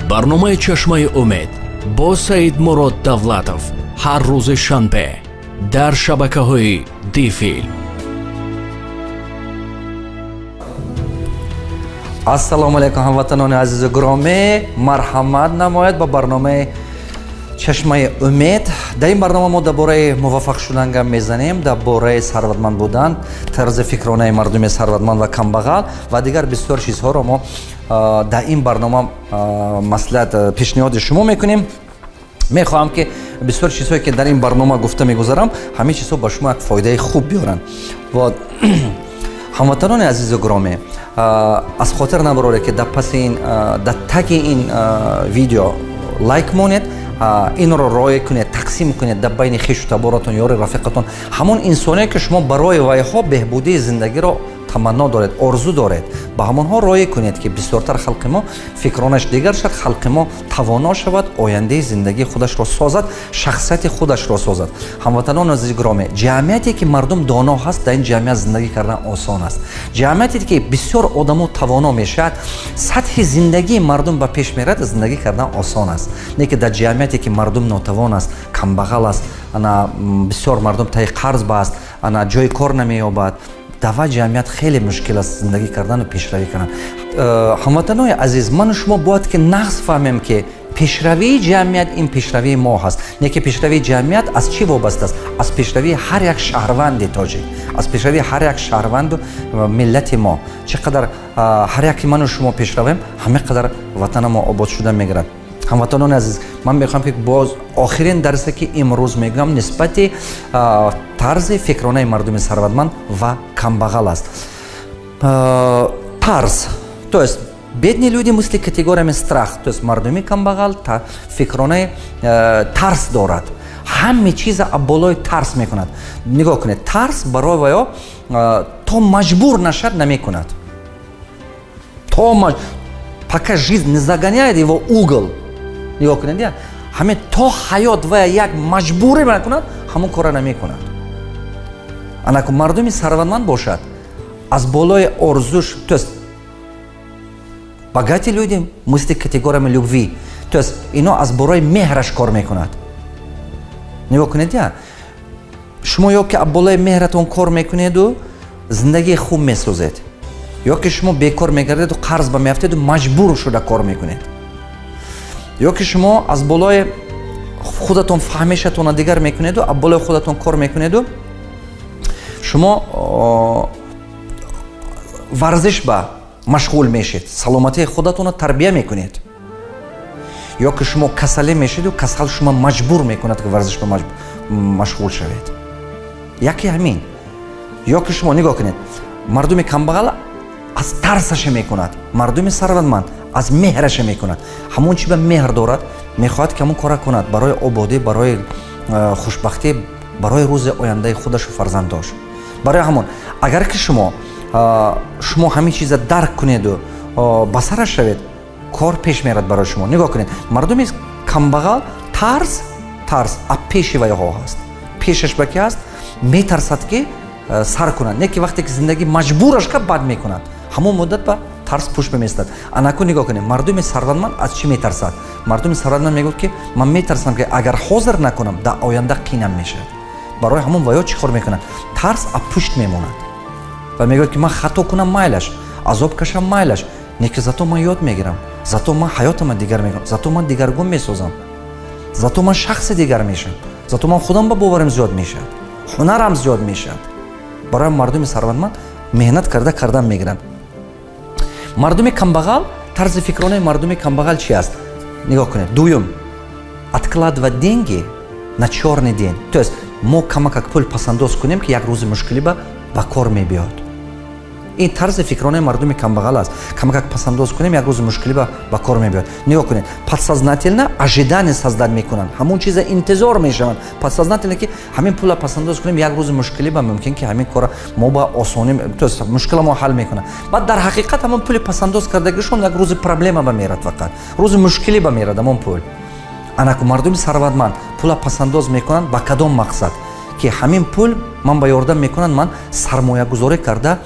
برنامه چشمه امید با سعید مراد دولتов هر روز شنبه در شبکه‌های دی فیلم. السلام علیکم هموطنان عزیز و گرامی، مرحمت نماید با برنامه چشمه امید. در این برنامه ما درباره موفق شدن گپ میزنیم، درباره ثروتمند بودن، طرز فکرانه مردم ثروتمند و کمبغل و دیگر بسیار چیزها رو ما در این برنامه مصلحت پیشنهاد شما میکنیم. میخواهم که بسیار چیزهایی که در این برنامه گفته میگذارم همه چیزها با شما یک فایده خوب بیارن. و هموطنان عزیز و گرامی، از خاطر نبراره که در پس این در تگ این ویدیو لایک مونید، این رو رای کنید، تقسیم کنید در بین خویش و تباراتون، یار رفیقتون، همون انسانی که شما برای وایها بهبودی زندگی رو تمنا دارید، آرزو دارید، به همونها رای کنید که بسیارتر خلق ما فکرانش دیگر شد، خلق ما توانا شود آینده زندگی خودش را سازد، شخصیت خودش را سازد. هموطنان عزیز گرامی، جمعیتی که مردم دانا هست در این جمعیت زندگی کردن آسان است. جمعیتی که بسیار آدمو توانا میشد، سطح زندگی مردم به پیش میرد، زندگی کردن آسان است. نه که در جمعیتی که مردم ناتوان است، کمبغل است، انا بسیار مردم تای قرض باست، انا جای کار نمییابد، در جمعیت خیلی مشکل است زندگی کردن و پیشروی کردن. هموطنان عزیز، من و شما باید که نقص فهمیم که پیشروی جمعیت این پیشروی ما هست. نه که پیشروی جمعیت از چی وابسته است؟ از پیشروی هر یک شهروند تاجیک، از پیشروی هر یک شهروند و ملت ما. چقدر هر یک من و شما پیشرویم، همه قدر وطن ما آباد شده میگرد. هموطنان عزیز، من میخوام که باز آخرین درسی که امروز میگم نسبت طرز فکرانه مردم ثروتمند و کمبغل است. طرز، то есть бедные люди мысли категориями страх, то есть мардуми камбағал фикронаи тарс дорад, ҳаме чиза аболои тарс мекунад. Нигоҳ кунед, тарс барои ваё то маҷбур нашад намекунад, то пока жизнь не загоняет его угол. Нигоҳ кунед, ҳаме то ҳаёт ва як маҷбурӣ накунад, ҳамон кора намекунад. анаку мардуми сарватманд бошад, аз болои орзуш, то есть богатые люди мысли категориями любви, то есть ино аз болои меҳраш кор мекунад. нигоҳ кунед, шумо ё ки аз болои меҳратон кор мекунеду зиндагии хуб месозед, ё ки шумо бекор мегардеду қарз ба меафтеду маҷбур шуда кор мекунед, ё ки шумо аз болои худатон фаҳмишатона дигар мекунеду аз болои худатон кор мекунеду шумо варзиш ба машғул мешед, саломатии худатона тарбия мекунед, ё ки шумо касале мешеду касал шумо маҷбур мекунад ки варзиш ба машғул шавед. яке ҳамин. ё ки шумо нигоҳ кунед, мардуми камбағал аз тарсаша мекунад, мардуми сарватманд аз меҳраша мекунад. ҳамон чи ба меҳр дорад мехоҳад ки ҳамон кора кунад барои ободӣ, барои хушбахтӣ, барои рӯзи ояндаи худашу фарзандош. барои ҳамон агар ки шумо ҳамин чиза дарк кунеду ба сара шавед, кор пеш мерад барои шумо. нигоҳ кунед, мардуми камбағал тарс аз пеши вайҳо ҳаст. пешаш ба ки ҳаст? метарсад ки сар кунад, не ки вақте ки зиндагӣ маҷбураш кард бад мекунад, ҳамон муддат ба тарс пуш меместад. анаку нигоҳ кунед, мардуми сарватманд аз чӣ метарсад? мардуми сарватманд мегӯяд ки ман метарсам ки агар ҳозир накунам дар оянда қинам мешавад. барои ҳамон ваё чӣ кор мекунад? тарс аз пушт мемонад ва мегӯяд ки ман хато кунам майлаш, азоб кашам майлаш, не ки зато ман ёд мегирам, зато ман ҳаётама дигар мекунам, зато ман дигаргун месозам, зато ман шахси дигар мешавам, зато ман худам ба боварим зиёд мешавад, ҳунарам зиёд мешавад. барои мардуми сарватманд меҳнат карда мегиранд. мардуми камбағал, тарзи фикронаи мардуми камбағал чи аст? нигоҳ кунед, дуюм, откладывать деньги на чёрный день, то есть мо камакак пул пасандоз кунем ки як рӯзи мушкилӣ ба кор мебиёд. ин тарзи фикронаи мардуми камбағал аст. камакак пасандоз кунем, як рӯзи мушкилӣ ба кор мебиёд. нигоҳ кунед, подсознательно ожидание создать мекунанд, ҳамон чиза интизор мешаванд. подсознательно ки ҳамин пула пасандоз кунем, як рӯзи мушкилӣ ба мумкин ки ҳамин кора мо ба осонӣ, то есть мушкила мо ҳал мекунад. баъд дар ҳақиқат ҳамон пули пасандоз кардагишон як рӯзи проблема ба мерад, фақат рӯзи мушкилӣ ба мерад ҳамон пул. анаку мардуми сарватманд пула пасандоз мекунанд ба кадом мақсад? ки ҳамин пул ман ба ёрдам мекунанд ман сармоягузорӣ карда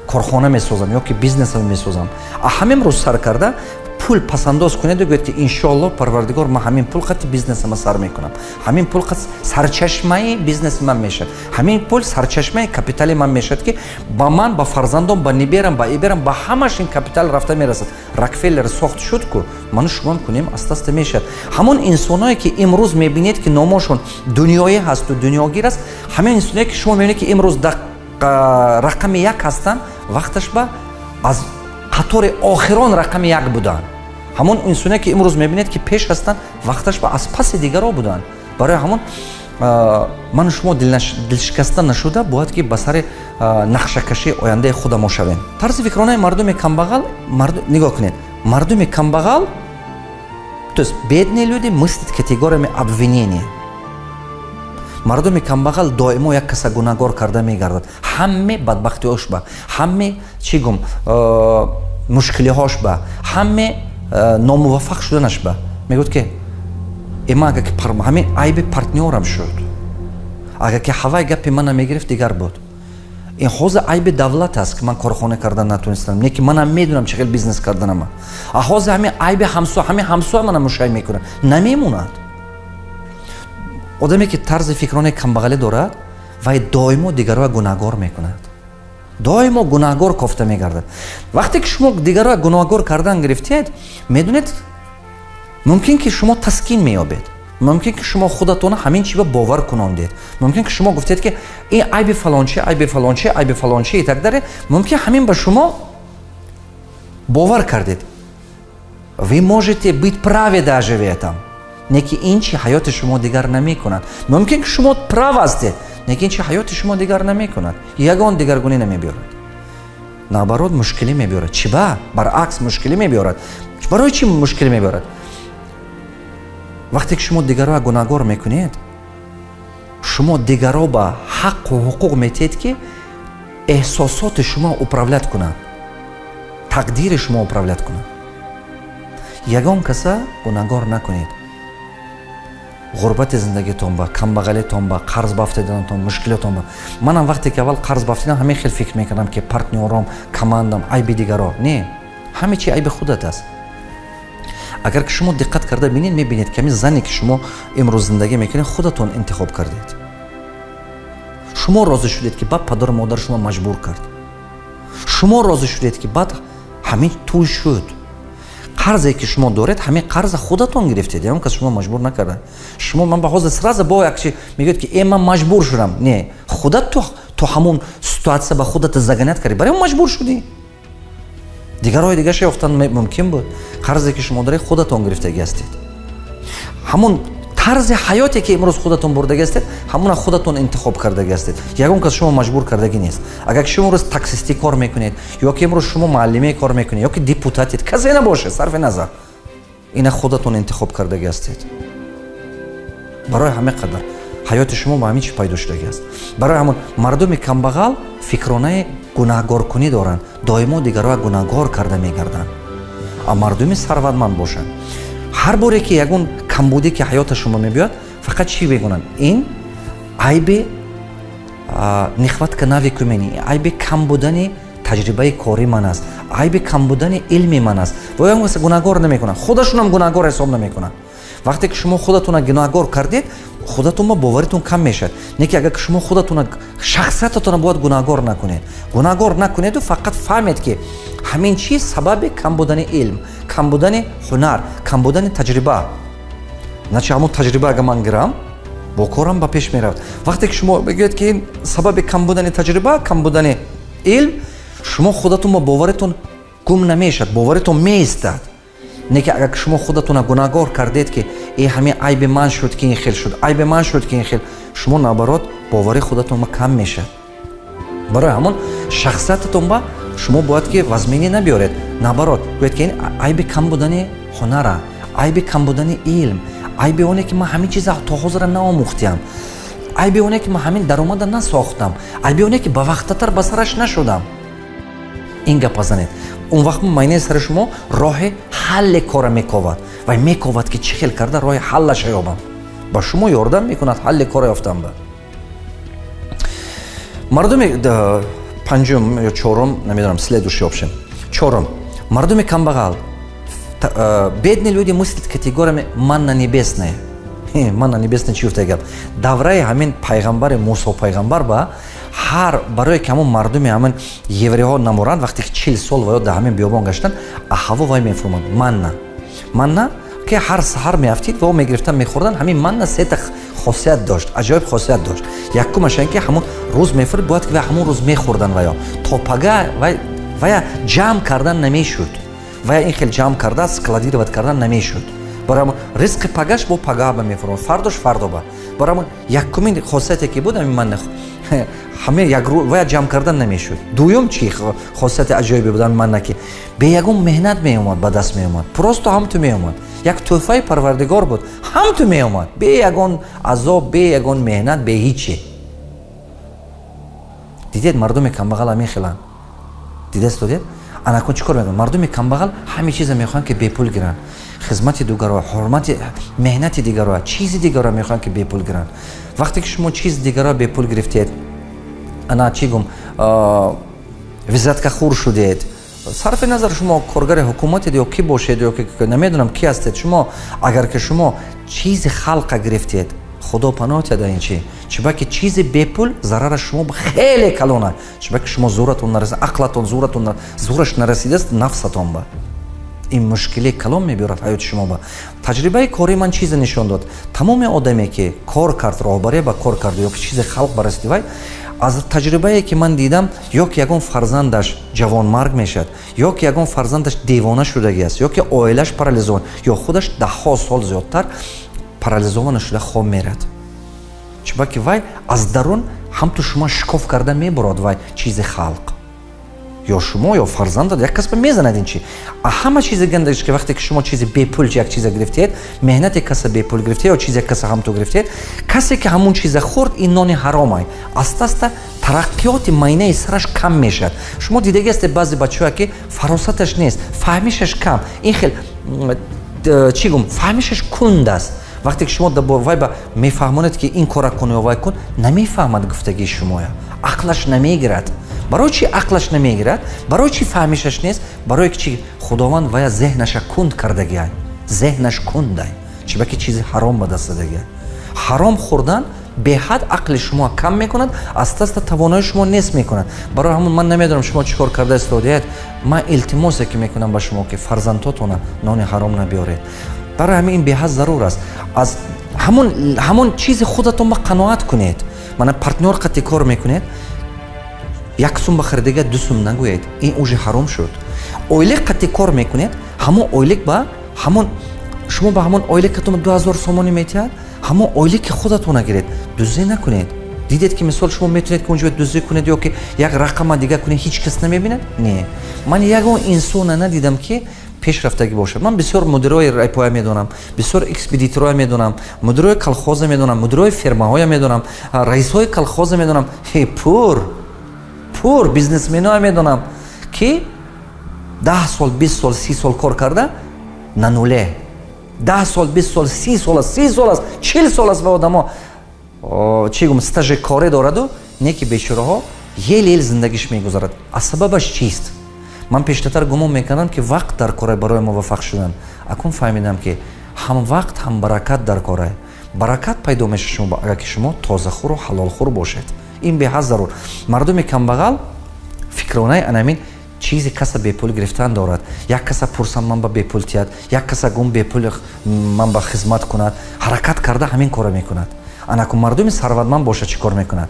корхона месозам ё ки бизнесам месозам. ҳамин рӯз сар карда پول پسنداز کنید و گوید که انشالله پروردگار من همین پول خط بیزنس ما سر میکنم، همین پول خط سرچشمه بیزنس من میشد، همین پول سرچشمه کپیتال من میشد که با من با فرزندم با نیبرم با ایبرم با همش این کپیتال رفته میرسد. راکفلر ساخت شد که منو شما کنیم است میشد. همون انسانایی که امروز میبینید که نامشون دنیایی هست و دنیاگیر است، همین انسانایی که شما میبینید که امروز رقم یک هستن، وقتش با از قطار آخران رقم یک بودن. همون انسانایی که امروز میبینید که پیش هستن، وقتش با از پس دیگرها بودن. برای همون من شما دلشکسته نشده باید که به سر نقشه کشی آینده خود ما شویم. طرز فکرانه مردم کمبغل نگاه کنید. مردم камбағал, то есть бедные люди мыслят категориями обвинения. مردم کمبغل دائما یک کس گناهکار کرده میگردد. همه بدبختیاش با، همه چی گم مشکلیهاش با، همه ناموفق شدنش با. میگوید که اما اگر که همه عیب پارتنرم شد، اگر که هوای گپ من نمیگرفت دیگر بود. این حوض عیب دولت است که من کارخانه کردن نتونستم، نه که منم میدونم چقدر بیزنس کردنم. حوض همه عیب همسو، همه همسو منم مشاهده میکنن، نمیموند. آدمی که طرز فکرانه کمبغلی دارد و دائما دیگرها گناهکار میکند، دائما گناهکار کوفته میگردد. وقتی که شما دیگرها گناهکار کردن گرفتید، میدونید ممکن که شما تسکین مییابید، ممکن که شما خودتون همین چیزا باور کناندید، ممکن که شما گفتید که این عیب فلانچه، عیب فلانچه، عیب فلانچه так داره، ممکن همین به شما باور کردید. Ви можете быть правы даже в этом. неки инчи ҳаёти шумо дигар намекунад. мумкин ки шумо прав ҳастед, неки инчи ҳаёти шумо дигар намекунад. ягон дигаргунӣ намебиёрад. наоборот мушкилӣ мебиёрад. чӣ ба? баръакс мушкилӣ мебиёрад. барои чӣ мушкилӣ мебиёрад? вақте ки шумо дигарро гунаҳкор мекунед, шумо дигарро ба ҳаққу ҳуқуқ метиҳед ки эҳсосоти шумо управлят кунанд, тақдири шумо управлят кунанд. ягон каса гунаҳкор накунед. ғурбати зиндагитон ба, камбағалитон ба, қарз бафтиданатон, мушкилотон ба. манам вақте ки аввал қарз бафтидам ҳамин хел фикр мекардам ки партнёрам, командам айби дигаро. не, ҳамин чи айби худат аст. агар ки шумо диққат карда бинед, мебинед ки ҳамин зане ки шумо имрӯз зиндагӣ мекунед, худатон интихоб кардед. шумо розӣ шудед ки баъд падару модар шумо маҷбур кард. шумо розӣ шудед ки баъд ҳамин тӯй шуд. қарзе ки шумо доред, ҳамин қарза худатон гирифтед, ягон кас шумо маҷбур накарда. шумо ман ба ҳозир сразу бо як чи мегӯед ки ман маҷбур шудам. не, худат то ҳамон ситуатсия ба худат заганят кардӣ, барои маҷбур шудӣ. дигарҳои дигарша ёфтан мумкин буд. қарзе ки шумо доред, худатон гирифтагӣ ҳастед. ҳамон тарзи ҳаёте ки имрӯз худатон бурдагӣ ҳастед, ҳамона худатон интихоб кардагӣ ҳастед. ягон кас шумо маҷбур кардагӣ нест. агар ки шумо имрӯз таксистӣ кор мекунед, ё ки имрӯз шумо муаллимӣ кор мекунед, ё ки депутатед, казе набошед, сарфи назар, ина худатон интихоб кардагӣ ҳастед. барои ҳамин қадар ҳаёти шумо ба ҳамин чӣ пайдо шудагӣ аст. барои ҳамон мардуми камбағал фикронаи гунаҳкоркунӣ доранд, доимо дигарро гунаҳкор карда мегарданд. а мардуми сарватманд бошанд, ҳар боре ки ягон камбудӣ ки ҳаёта шумо мебиёд, фақат чӣ мегӯянд? ин айби нихватка навику мени, айби кам будани таҷрибаи кори ман аст, айби кам будани илми ман аст. ва ягон кас гунаҳкор намекунанд, худашонам гунаҳкор ҳисоб намекунанд. вақте ки шумо худатона гунаҳкор кардед, худатонба боваритон кам мешавад. не ки агар шумо худатона шахсиятатона бояд гунаҳкор накунед, гунаҳкор накунеду фақат фаҳмед ки ҳамин чиз сабаби кам будани илм, кам будани ҳунар, кам будани таҷриба. значи ҳамон таҷриба агар ман гирам, бо корам ба пеш меравад. вақте ки шумо бигӯед ки ин сабаби кам будани таҷриба, кам будани илм, шумо худатон ба боваритон гум намешавад, боваритон меистад. не ки агар шумо худатона гунаҳкор кардед ки ҳамин айби ман шуд ки ин хел шуд, айби ман шуд ки ин хел, шумо наоборот бовари худатонба кам мешавад. барои ҳамон шахсиятатон ба шумо бояд ки вазминӣ набиёред. наоборот гӯед ки ин айби кам будани ҳунара, айби кам будани илм, айби оне ки ман ҳамин чиза то ҳозира наомӯхтиам, айби оне ки ман ҳамин даромада насохтам, айби оне ки ба вақтатар ба сараш нашудам. ин гапа занед. он вақт майнаи сари шумо роҳи ҳалли кора мековад ва мековад ки чӣ хел карда роҳи ҳаллаша ёбам. ба шумо ёрдам мекунад ҳалли кора ёфтанба. мардуми панҷум ё чорум, намедонам, следующий общем. чорум, мардуми камбағал бедные люди мыслят категориями манна небесная. Манна небесная чи гуфта гап. Давраи ҳамин пайғамбари Мусо пайғамбар ба ҳар барои ки ҳамон мардуми ҳамин евреҳо намуранд вақте ки 40 сол ва ё дар ҳамин биёбон гаштанд аҳаво вай мефурманд манна ки ҳар саҳар меафтид ва мегирифтан мехӯрдан. ҳамин манна сета хосият дошт, аҷоиб хосият дошт. Якумаш ин ки ҳамон рӯз мефурд бояд ки вай ҳамон рӯз мехӯрдан ваё то пага вая ҷамъ кардан намешуд. вая ин хел ҷамъ карда складировать кардан намешуд. барои ризқи пагаш бо пагаба мефурманд, фардош фардоба. барои якумин хосияте ки буд ҳамин манна ҳамин як рӯз вая ҷамъ кардан намешуд. дуюм чи хосияти аҷоиби буд ҳамин манна ки бе ягон меҳнат меомад ба даст меомад, просто ҳамту меомад. як тӯҳфаи парвардигор буд, ҳамту меомад бе ягон азоб, бе ягон меҳнат, бе ҳиче. дидед мардуми камбағал ҳамин хеланд. дидесту дед анакун чӣ кор мекунанд? мардуми камбағал ҳамин чиза мехоҳанд ки бепул гиранд. хизмати дигаро, ҳурмати меҳнати дигаро, чизи дигаро мехоҳанд ки бепул гиранд. вақте ки шумо чизи дигаро бепул гирифтед, ана чӣ гум визиткахӯр шудед, сарфи назар шумо коргари ҳукуматед ё кӣ бошед ё намедонам кӣ ҳастед, шумо агар ки шумо чизи халқа гирифтед, худо паноҳ диҳад ин чибаки чизи бепул зарараш шумо хеле калона, чибаки шумо зӯратон нарасид, ақлатон зӯраш нарасидааст нафсатон ба ин мушкили калон мебиёрад ҳаёти шумо ба. таҷрибаи кори ман чизе нишон дод. тамоми одаме ки кор кард, роҳбарие ба кор кард ё ки чизи халқ ба расиди вай, аз таҷрибае ки ман дидам, ё ки ягон фарзандаш ҷавонмарг мешавад, ё ки ягон фарзандаш девона шудагӣ аст, ё ки оилаш парализован, ё худаш даҳҳо сол зиёдтар парализована шуда хоб мерад. чибаки вай аз дарун ҳамту шумо шикоф карда мебурад вай чизи халқ. ё шумо ё фарзандат як кас ба мезанад ин чи. ҳама чизи гандаш ки вақте ки шумо чизи бепул як чиза гирифтед, меҳнати каса бепул гирифтед ё чизи каса ҳамту гирифтед, касе ки ҳамун чиза хӯрд ин нони ҳаромай. аста-аста тараққиёти майнаи сараш кам мешавад. шумо дидагиастед баъзе бачаҳое ки фаросаташ нест, фаҳмишаш кам, ин хел чӣ гум фаҳмишаш кунд аст. вақте ки шумо вай ба мефаҳмонед ки ин кора кун ё вай кун, намефаҳмад гуфтагии шумоя, ақлаш намегирад. барои чӣ ақлаш намегирад? барои чӣ фаҳмишаш нест? барое ки чӣ худованд вая зеҳнаша кунд кардагиай, зеҳнаш кундай, чибаки чизи ҳаром ба даст дадагиай. ҳаром хӯрдан беҳад ақли шумо кам мекунад, аста-аста тавонои шумо нест мекунад. барои ҳамон ман намедонам шумо чӣ кор карда истодиед. ман илтимосе ки мекунам ба шумо ки фарзандтотона нони ҳаром набиёред. барои ҳамин ин беҳад зарур аст. аз ҳамон чизи худатон ба қаноат кунед. мана партнёр қати кор мекунед, 1 сум ба харидага 2 сум нагӯед, ин уже ҳаром шуд. ойлик қати кор мекунед, ҳамон ойлик ба ҳамон шумо ба ҳамон ойликатон 2000 сомонӣ метиҳад, ҳамон ойлики худатона гиред, дуздӣ накунед. дидед ки мисол шумо метавонед ки унҷоя дуздӣ кунед ё ки як рақама дига кунед, ҳеҷ кас намебинад? не. ман ягон инсона надидам ки пешрафтагӣ бошад. ман бисёр мудирои райпоя медонам, бисёр экспедитороя медонам, мудирои колхоза медонам, мудирои фермаҳоя медонам, раисҳои колхоза медонам, пур бизнесменоя медонам ки 10 сол, 20 сол, 30 сол кор карда на нуле. 10 сол, 20 сол, 30 сол аст, 30 сол аст, 40 сол аст ва одамо чӣ гум стажи коре дораду, не ки бечораҳо ел зиндагиш мегузарад. а сабабаш чист? ман пештартар гумон мекардам ки вақт дар кор барои муваффақ шудан. акун фаҳмидам ки ҳам вақт ҳам баракат дар кор. баракат пайдо мешавад агар ки шумо тозахӯру ҳалолхӯр бошед. ин беҳад зарур. мардуми камбағал фикронаи анамин чизи каса бепул гирифтан дорад. як каса пурсам ман ба бепул тиҳад, як каса гум бепул ман ба хизмат кунад, ҳаракат карда ҳамин кора мекунад. анакун мардуми сарватманд бошад чӣ кор мекунад?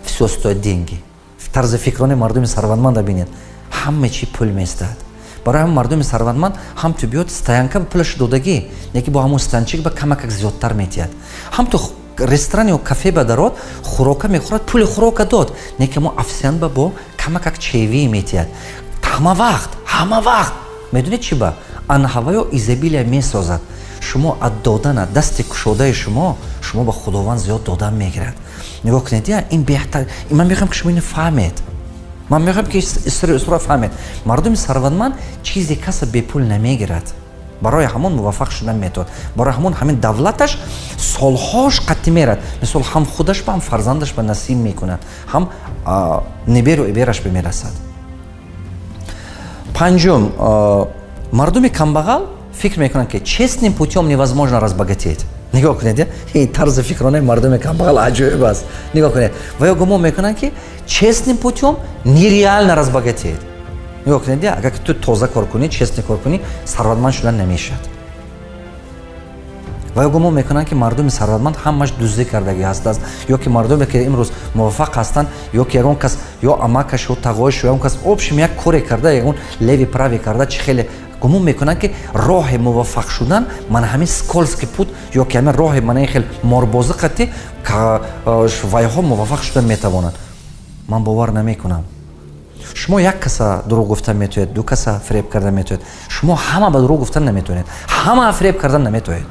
всё стоит деньги. тарзи фикрони мардуми сарватманда бинед, ҳама чӣ пул меистад. барои ҳамин мардуми сарватманд ҳам ту биёд стоянка ба пулаш додагӣ, не ки бо ҳамон стоянчик ба камакак зиёдтар метиҳад. ҳам ту ресторан ё кафе ба дарод хӯрока мехӯрад, пули хӯрока дод, не ки мо офисиант ба бо камакак чевӣ метиҳад. ҳама вақт медонед чӣ ба анҳаваё изобилия месозад. шумо аз додана дасти кушодаи шумо ба худованд зиёд додан мегирад. нигоҳ кунед, ин беҳтар. ман мехоҳам ки шумо ин фаҳмед. ман мехоҳам ки истро фаҳмед. мардуми сарватманд чизи каса бепул намегирад. барои ҳамон муваффақ шудан метавонад. барои ҳамин давлаташ солҳош қатӣ мерад. мисол ҳам худаш ба ҳам фарзандаш ба насиб мекунад, ҳам неберу ибераш бимерасад. панҷум мардуми камбағал фикр мекунанд ки честным путем невозможно разбогатеть. нигоҳ кунед, ин тарзи фикронаи мардуми камбағал аҷоиб аст. нигоҳ кунед, ва ё гумон мекунанд ки честным путем нереально разбогатеть. нигоҳ кунед, агар ту тоза кор кунӣ, честный кор кунӣ, сарватманд шудан намешавад. ва ё гумон мекунанд ки мардуми сарватманд ҳамаш дуздӣ кардагӣ ҳастааст, ё ки мардуме ки имрӯз муваффақ ҳастанд, ё ки ягон кас ё амакаш ё тағоиш ё ягон кас обшим як коре карда, ягон леви прави карда, чи хеле гумон мекунанд ки роҳи муваффақ шудан мана ҳамин скользкий пут ё ки ҳамин роҳи мана ин хел морбозӣ қати вайҳо муваффақ шудан метавонанд. ман бовар намекунам. шумо як каса дурӯғ гуфтан метавонед, ду каса фиреб кардан метавонед. шумо ҳама ба дурӯғ гуфтан наметавонед, ҳама фиреб кардан наметавонед.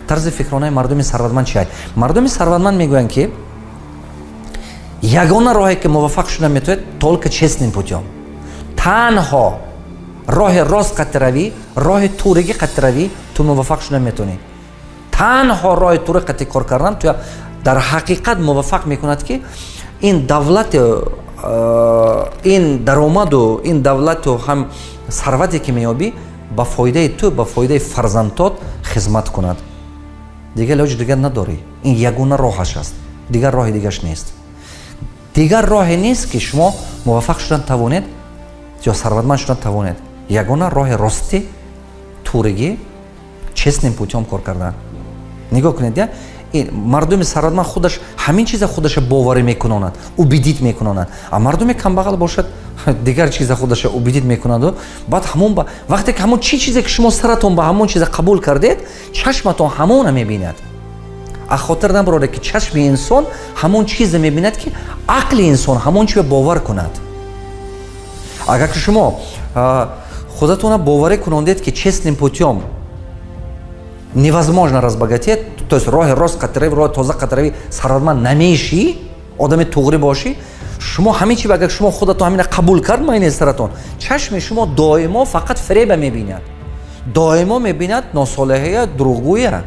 тарзи фикронаи мардуми сарватманд чӣ? мардуми сарватманд мегӯянд ки ягона роҳе ки муваффақ шудан метавонед толка честным путем. танҳо роҳи рост қати равӣ, роҳи туригӣ қати равӣ, ту муваффақ шудан метавонӣ. танҳо роҳи тури қати кор кардан ту дар ҳақиқат муваффақ мекунад ки ин давлату ин даромаду ин давлату ҳам сарвате ки меёбӣ ба фоидаи ту, ба фоидаи фарзандот хизмат кунад. дигар илоҷи дигар надорӣ. ин ягона роҳаш аст. дигар роҳи дигарш нест. дигар роҳе нест ки шумо муваффақ шудан тавонед ё сарватманд шудан тавонед. ягона роҳи ростӣ, туригӣ, честным путем кор кардан. нигоҳ кунед, мардуми сарватманд худаш ҳамин чиза худаша боварӣ мекунонад, убедит мекунонад. а мардуми камбағал бошад дигар чиза худаша убедит мекунаду баъд ҳамон ба вақте ки ҳамон чӣ чизе ки шумо саратон ба ҳамон чиза қабул кардед, чашматон ҳамона мебинад. хотир набароде ки чашми инсон ҳамон чизе мебинад ки ақли инсон ҳамон чиро бовар кунад. агар ки шумо худатона боварӣ кунондед ки честным путем невозможно разбогатеть, то есть роҳи рост қатрави, роҳи тоза қатрави сарватманд намешӣ, одами туғри бошӣ, шумо ҳамин чӣ агар шумо худатон ҳамина қабул кард майни саратон, чашми шумо доимо фақат фреба мебинад, доимо мебинад носолиҳия, дурӯғгӯя.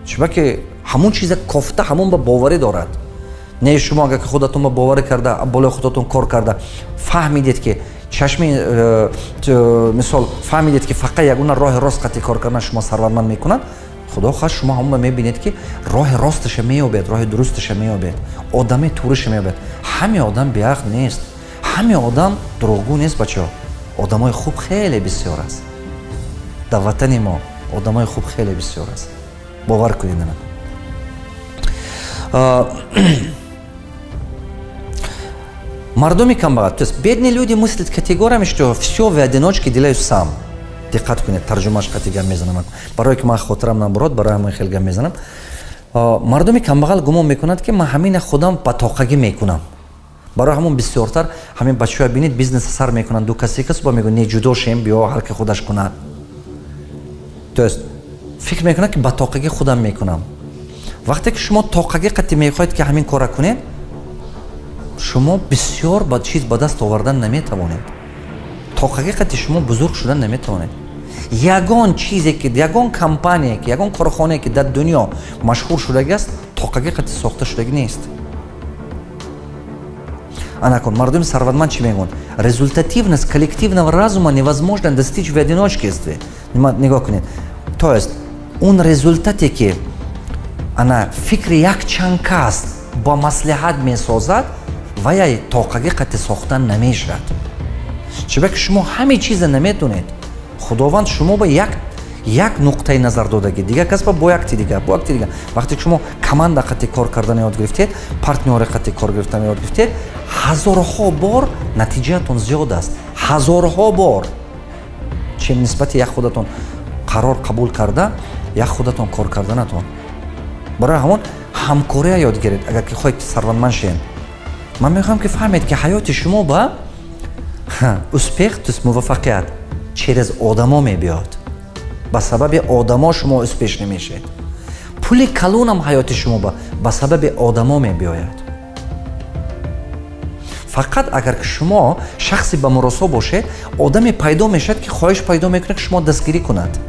шумо ки ҳамон чиза кофта ҳамон ба боварӣ дорад. не шумо агар ки худатон ба боварӣ карда, болои худатон кор карда, фаҳмидед ки чашми мисол фаҳмидед ки фақат ягона роҳи рост қати кор кардан шумо сарватманд мекунад, худо хоҳад шумо ҳамон мебинед ки роҳи росташа меёбед, роҳи дурусташа меёбед, одами туриша меёбед. ҳамин одам беақл нест, ҳамин одам дурӯғгӯ нест бачаҳо. одамои хуб хеле бисёр аст. дар ватани мо одамои хуб хеле бисёр аст. бовар кунед ана. Мардуми камбағал, то есть бедные люди мыслят категориями, что все в одиночке делаю сам. Диққат кунед, тарҷумааш қати гап мезанам. барое ки ман хотирам набурод, барои ҳамаи хел гап мезанам. Мардуми камбағал гумон мекунад ки ман ҳамина худам ба тоқагӣ мекунам. барои ҳамон бисёртар ҳамин бачаҳоя бинед бизнес сар мекунанд, ду касе кас ба мегӯяд не ҷудо шем, биё ҳар ки худаш кунад. то есть фикр мекунад ки ба тоқагӣ худам мекунам. вақте ки шумо тоқагӣ қати мехоҳед ки ҳамин кора кунед, шумо бисёр ба чиз ба даст овардан наметавонед. тоқагӣ қати шумо бузург шудан наметавонед. ягон чизе ки ягон компания ки ягон корхонае ки дар дунё машҳур шудагиаст, тоқагӣ қати сохта шудагӣ нест. анакун мардуми сарватманд чӣ мегӯянд? результативность коллективного разума невозможно достичь в одиночестве. нигоҳ кунед. то есть он результате ки ана фикри якчанд кас ба маслиҳат месозад, ваяй тоқагӣ қати сохтан намешавад. чиба ки шумо ҳамин чиза наметонед. худованд шумо ба як нуқтаи назар додагӣ, дигар кас ба якти дигар, бо якти дигар. вақте ки шумо команда қати кор кардан ёд гирифтед, партнёри қати кор гирифтан ёд гирифтед, ҳазорҳо бор натиҷаатон зиёд аст. ҳазорҳо бор чем нисбати як худатон қарор қабул карда, як худатон кор карданатон. барои ҳамон ҳамкория ёд гиред. агар ки хоҳед сарватманд шед, ман мехоҳам ки фаҳмед ки ҳаёти шумо ба успех, то есть муваффақият через одамо мебиёд. ба сабаби одамо шумо успешӣ мешед. пули калонам ҳаёти шумо ба сабаби одамо мебиёяд. фақат агар ки шумо шахси ба муросо бошед, одаме пайдо мешавад ки хоҳиш пайдо мекунад ки шумо дастгирӣ кунад.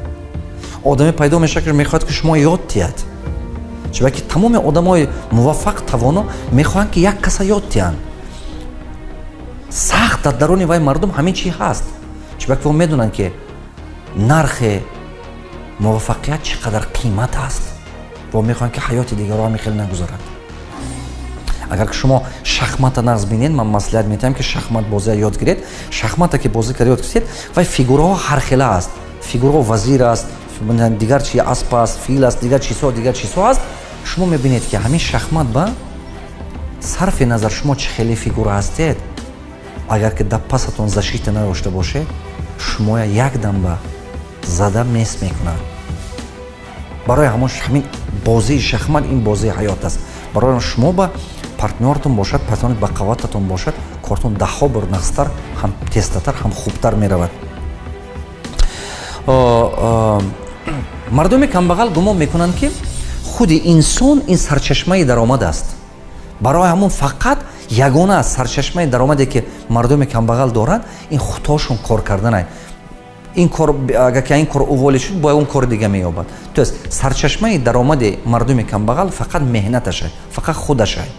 одаме пайдо мешавад ки мехоҳад ки шумо ёд диҳад. чиба ки тамоми одамои муваффақ тавоно мехоҳанд ки як каса ёд диҳанд. сахт дар даруни вай мардум ҳамин чӣ ҳаст. чубаки во медонанд ки нархи муваффақият чӣ қадар қимат аст. Во мехоҳанд ки ҳаёти дигарро ҳам хеле нагузарад. Агар ки шумо шахмата нағз бинед, ман маслиҳат медиҳам ки шахмат бозиа ёд гиред. Шахмата ки бозӣ карда ёд гиред, вай фигураҳо ҳархела аст. Фигураҳо вазир аст, дигар чи асп аст, фил аст, дигар чизҳо аст. Шумо мебинед ки ҳамин шахмат ба сарфи назар шумо чӣ хеле фигура ҳастед, агар ки пасатон защита надошта бошед, шумо як дамба зада мес мекунад. барои ҳамин бозии шахмат ин бозии ҳаёт аст. барои шумо ба партнёртон бошад, партнёр ба қаввататон бошад, кортон даҳҳо бор нағзтар, ҳам тезтатар, ҳам хубтар меравад. мардуми камбағал гумон мекунанд ки худи инсон ин сарчашмаи даромад аст. барои ҳамон фақат ягона сарчашмаи даромаде ки мардуми камбағал доранд, ин худошон кор кардан аст. ин кор, агар ки ин кор уволӣ шуд, бо он кори дига меёбад. То есть сарчашмаи даромади мардуми камбағал фақат меҳнаташ аст, фақат худаш аст.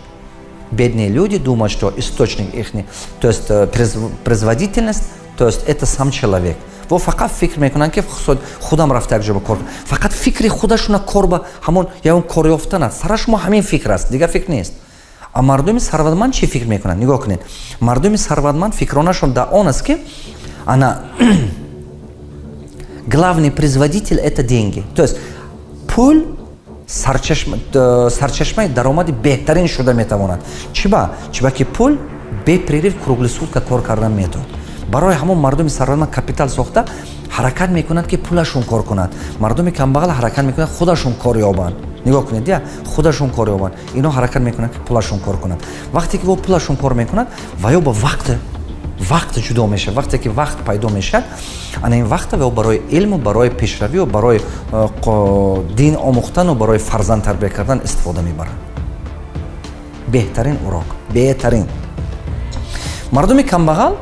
Бедные люди думают, что источник их, то есть производительность, то есть это сам человек. Во фақат фикр мекунанд ки худам рафта як ҷо ба кор. Фақат фикри худашона кор ба ҳамон як он кор ёфтан аст. Сара шумо ҳамин фикр аст, дигар фикр нест. А мардуми сарватманд чӣ фикр мекунанд? Нигоҳ кунед. Мардуми сарватманд фикронашон да он аст ки ана главный производитель это деньги. То есть пул сарчашмаи даромади беҳтарин шуда метавонад. Чиба ки пул бепрерив круглисутка кор кардан метавонад. барои ҳамон мардуми сарватманд капитал сохта ҳаракат мекунанд ки пулашон кор кунад. Мардуми камбағал ҳаракат мекунанд худашон кор ёбанд. нигоҳ кунед, я худашон кор ёбанд. Ино ҳаракат мекунанд ки пулашон кор кунанд. вақте ки во пулашон кор мекунанд, ва ё ба вақт ҷудо мешавад. вақте ки вақт пайдо мешавад, ана ин вақта ва барои илму, барои пешравӣ, барои дин омӯхтану, барои фарзанд тарбия кардан истифода мебаранд. беҳтарин урок, беҳтарин. мардуми камбағал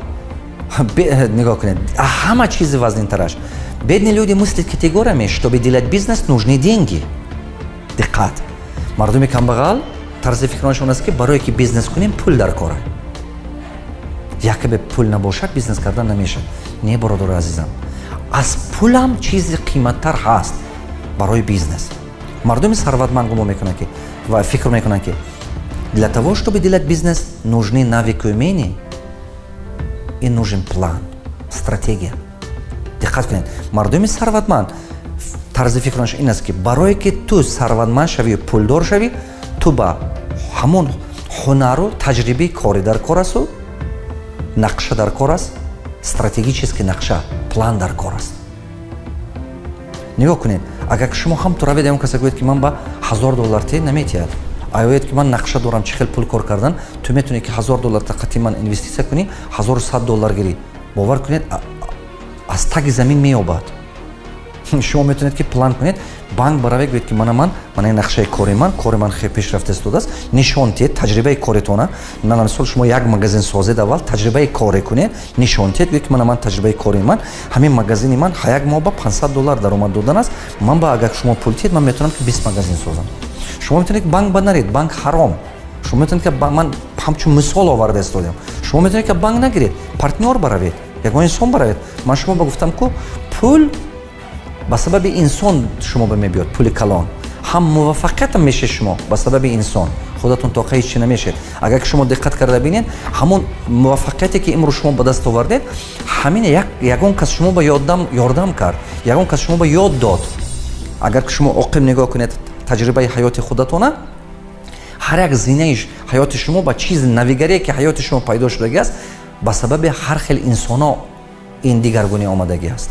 нигоҳ кунед, ҳама чизи вазнинтараш. Бедные люди мыслят категориями, чтобы делать бизнес, нужны деньги. Диққат. Мардуми камбағал тарзи фикронашон аст ки барое ки бизнес кунем пул дар кор аст. якобе пул набошад бизнес кардан намешавад. Не, бародари азизам, аз пулам чизи қиматтар ҳаст барои бизнес. Мардуми сарватманд гумон мекунанд ки ва фикр мекунанд ки для того, чтобы делать бизнес, нужны навыки и умения и нужен план, стратегия. Диққат кунед. Мардуми сарватманд тарзи фикронаш ин аст ки барое ки ту сарватманд шавӣ, пулдор шавӣ, ту ба ҳамон ҳунару таҷрибаи кори дар кор асту, нақша дар кор аст, стратегический нақша, план дар кор аст. нигоҳ кунед, агар шумо ҳамту равед, ягон каса гӯед ки ман ба $1000 те наметиҳад. Аёед ки ман нақша дорам чӣ хел пул кор кардан, ту метавонӣ ки $1000 тақати ман инвестисия кунӣ, $1100 гирӣ. бовар кунед, аз таги замин меёбад. шумо метавонед ки план кунед, банк баравед гӯед ки ман ин нақшаи кори ман хеле пешрафта истодааст, нишон диҳед таҷрибаи коритона. Ман мисол шумо як магазин созед, аввал таҷрибаи коре кунед, нишон диҳед, гӯед ки ман таҷрибаи кори ман, ҳамин магазини ман як моҳ ба $500 даромад додан аст. ман ба агар шумо пул диҳед, ман метавонам ки 20 магазин созам. шумо метавонед ки банк ба наред, банк ҳаром. шумо метавонед ки ман ҳамчун мисол оварда истодам. шумо метавонед ки банк нагиред, партнёр баравед, ягон инсон баравед. ман шумо ба гуфтам ки пул ба сабаби инсон шумо ба мебиёд, пули калон. ҳам муваффақиятам мешед шумо ба сабаби инсон. худатон тоқа ҳеч чӣ намешед. агар ки шумо диққат карда бинед, ҳамон муваффақияте ки имрӯз шумо ба даст овардед, ҳамин ягон кас шумо ба ёрдам кард, ягон кас шумо ба ёд дод. агар ки шумо оқиб нигоҳ кунед таҷрибаи ҳаёти худатона, ҳар як зинаи ҳаёти шумо ба чизи навигарие ки ҳаёти шумо пайдо шудагӣ аст, ба сабаби ҳар хел инсоно ин дигаргуни омадагӣ аст.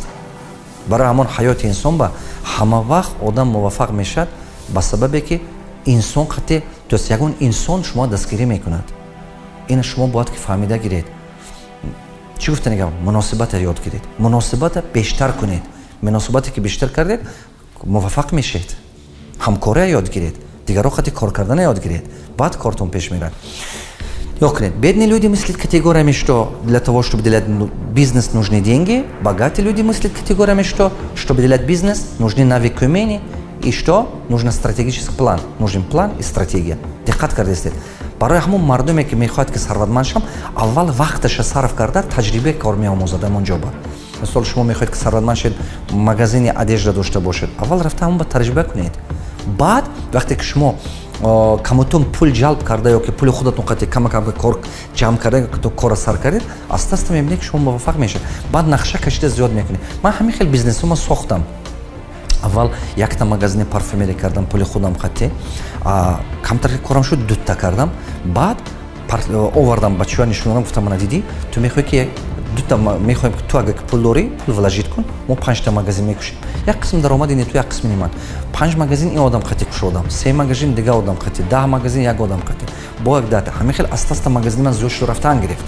барои ҳамон ҳаёти инсон ба ҳама вақт одам муваффақ мешавад ба сабабе ки инсон қате, то есть ягон инсон шумо дастгирӣ мекунад. ина шумо бояд ки фаҳмида гиред. чӣ гуфта нигам? муносибата ёд гиред. муносибата бештар кунед. муносибате ки бештар кардед, муваффақ мешед. ҳамкория ёд гиред. дигарро қате кор кардана ёд гиред. баъд кортон пеш мерад. Бедные люди мыслят категориями, что для того, чтобы делать бизнес, нужны деньги. Богатые люди мыслят категориями, что чтобы делать бизнес, нужны навыки и умения. И что? Нужен стратегический план. Нужен план и стратегия. Диққат кардед. барои ҳамон мардуме ки мехоҳад ки сарватманд шаванд, аввал вақташа сарф карда таҷрибаи кор меомӯзад ҳамон ҷо ба. مثال شما میخواید که ثروتمند شید مغازین одежда داشته باشید اول رفته همون با تجربه کنید بعد وقتی که شما کمتون پول جلب کرده یا که پول خودتون قطعی کم کار جمع کرده که تو کار سر کردید است است میبینید که شما موفق میشید بعد نقشه کشیده زیاد میکنید من همین خیلی بیزنس ما ساختم اول یک تا مغازین پارفومری کردم پول خودم قطعی کمتر کارم شد دو تا کردم بعد آوردم بچه‌ها نشوندم گفتم من دیدی تو میخوای که دو تا میخوایم که تو اگه پول داری پول ولاجیت کن ما 5 تا مغازین میکشیم یک قسم درآمد اینه تو یک قسم من 5 مغازین این آدم قطعی کشودم 3 مغازین دیگه آدم قطعی 10 مغازین یک آدم قطعی با یک داتا همین خیلی است مغازین من زیاد شده رفتن گرفت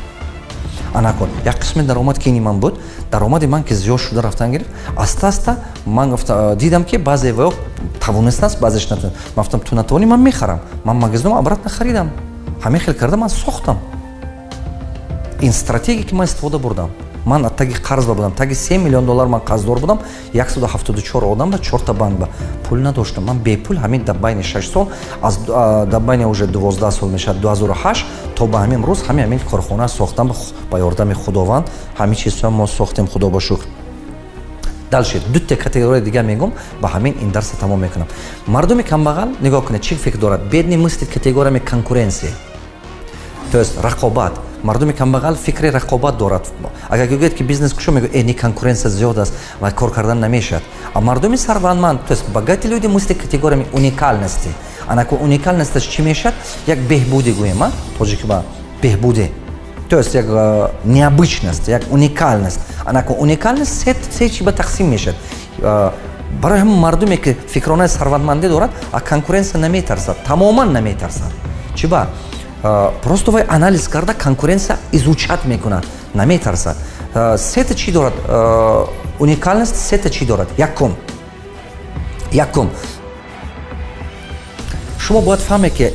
انا کن یک قسم درآمد که این من بود درآمد من که زیاد شده رفتن گرفت است من گفتم دیدم که بعضی وقت توانست است بعضیش نتون گفتم تو نتونی من میخرم من مغازینم ابرات نخریدم همین خیلی کردم من ساختم این استراتژی که من استفاده بردم من تاگی قرض بودم تاگی 3 میلیون دلار من قرضدار بودم 174 آدم با 4 تا بانک با پول نداشتم من بی پول همین در بین 6 سال از در بین уже 12 سال میشه 2008 تا به همین روز همین کارخانه ساختم با یاردم خداوند همین چیزا ما ساختیم خدا با شکر دالشه دو تا کاتگوری دیگه میگم با همین این درس تمام میکنم مردم کم بغل نگاه کنه چی فکر دارد بدنی مثل کاتگوری می کنکورنسی то есть رقابت مردم کم بغل فکر رقابت دارد اگر گوید که بیزنس کشو میگه اینی کنکورنس زیاد است و کار کردن نمیشد اما مردم ثروتمند то есть богатые люди مثل کاتگوری уникальности انا کو уникальность چی میشد یک بهبودی گویم توجیه با بهبودی то есть یک необычность یک уникальность انا کو уникальность سه چی به تقسیم میشد برای هم مردمی که فکرانه ثروتمندی دارد از کنکورنس نمیترسد تماما نمیترسد چی با просто вай анализ карда конкуренция изучат мекунад наметарсад се та чӣ дорад уникальность се та чӣ дорад якум шумо бояд фаҳме ки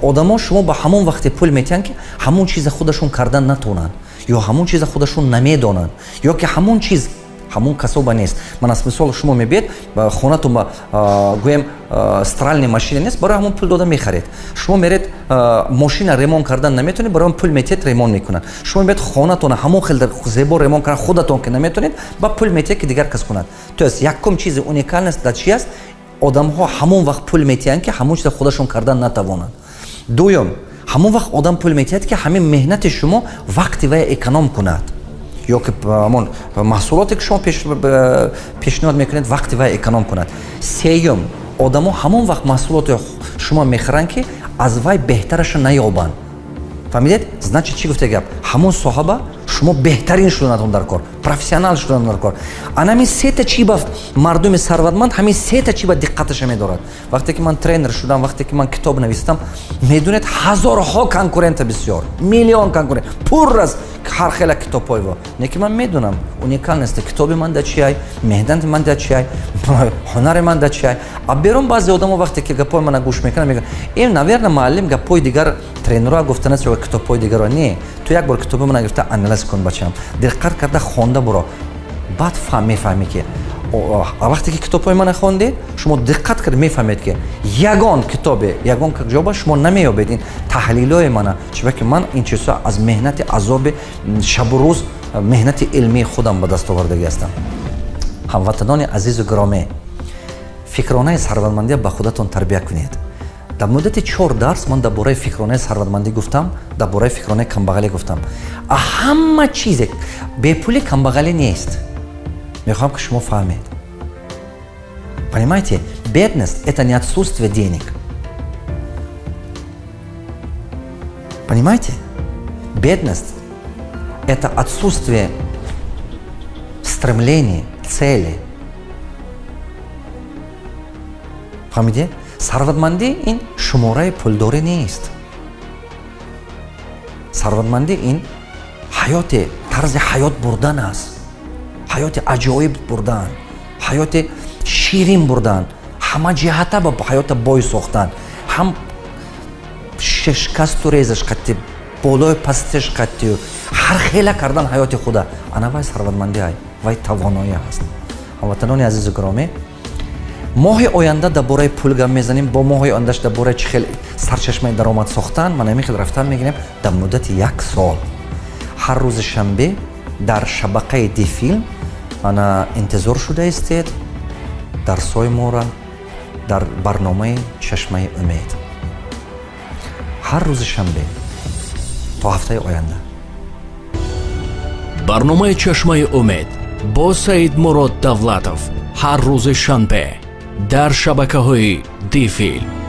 одамо шумо ба ҳамон вақте пул метиҳанд ки ҳамон чиза худашон кардан натонанд ё ҳамон чиза худашон намедонанд ё ки ҳамон чиз ҳамон касоба нест ман аз мисол шумо мебиед хонатон ба гӯем стиральни машина нест барои ҳамон пул дода мехаред шумо меред машина ремонт кардан наметонед барои он пул метиҳед ремонт мекунад шумо мебиед хонатона ҳамон хел зебо ремонт кардан худатон ки наметонед ба пул метиҳед ки дигар кас кунад то есть якум чизи уникальность дар чи аст одамҳо ҳамон вақт пул метиҳанд ки ҳамон чиза худашон кардан натавонанд дуюм ҳамон вақт одам пул метиҳад ки ҳамин меҳнати шумо вақти вай эконом кунад ё ки ҳамон маҳсулоте ки шумо пешниҳод мекунед вақти вай эконом кунад сеюм одамо ҳамон вақт маҳсулоти шумо мехӯранд ки аз вай беҳтараша наёбанд фаҳмидед значит чӣ гуфта гап ҳамон соҳаба шумо беҳтарин шуданатон дар кор профессионал шудан дар кор анами сета чӣ ба мардуми сарватманд ҳамин сета чӣ ба диққаташа медорад вақте ки ман тренер шудам вақте ки ман китоб нависидам медонед ҳазорҳо конкурента бисёр миллион конкурент пур аст ҳар хела китобҳоево неки ман медонам уникальности китоби ман да чи ай меҳнати ман да чи ай ҳунари ман да чи ай а берун баъзе одамо вақте ки гапҳои мана гӯш мекунам мегӯям ин наверно муаллим гапҳои дигар тренерҳо гуфтааст ё китобҳои дигаро не ту як бор китоби мана гирифта анализ кун бачам диққат карда хонда буро баъд мефаҳмӣ ки вақте ки китобҳои мана хондед шумо диққат кард мефаҳмед ки ягон китобе ягон ҷоба шумо намеёбед ин таҳлилҳои мана чиба ки ман ин чизҳо аз меҳнати азоби шабу рӯз меҳнати илмии худам ба даст овардагӣ ҳастам ҳамватанони азизу гиромӣ фикронаи сарватмандия ба худатон тарбия кунед дар муддати 4 дарс ман дар бораи фикронаи сарватмандӣ гуфтам дар бораи фикронаи камбағалӣ гуфтам ҳама чизе бепулӣ камбағалӣ нест мехоҳам ки шумо фаҳмед понимаете бедность это не отсутствие денег понимаете бедность это отсутствие стремлений цели фаҳмидед сарватмандӣ ин шумораи пулдорӣ нест сарватмандӣ ин ҳаёти тарзи ҳаёт бурдан аст ҳаёти аҷоиб бурдан ҳаёти ширин бурдан ҳама ҷиҳата ба ҳаёта бой сохтан ҳам шикасту резаш қатти болои пастиш қаттию ҳар хела кардан ҳаёти худа ана вай сарватмандӣ ай вай тавоноӣ аст ҳамватанони азизу гиромӣ моҳи оянда дар бораи пул гап мезанем бо моҳи ояндаш дар бораи чӣ хел сарчашмаи даромад сохтан ман ҳамин хел рафтан мегирем дар муддати 1 сол ҳар рӯзи шанбе дар шабақаи ди филм ана интизор шуда истед дарсои мора дар барномаи чашмаи умед ҳар рӯзи шанбе то ҳафтаи оянда. барномаи чашмаи умед бо Саид Мурод Давлатов ҳар рӯзи шанбе дар шабакаҳои ди филм.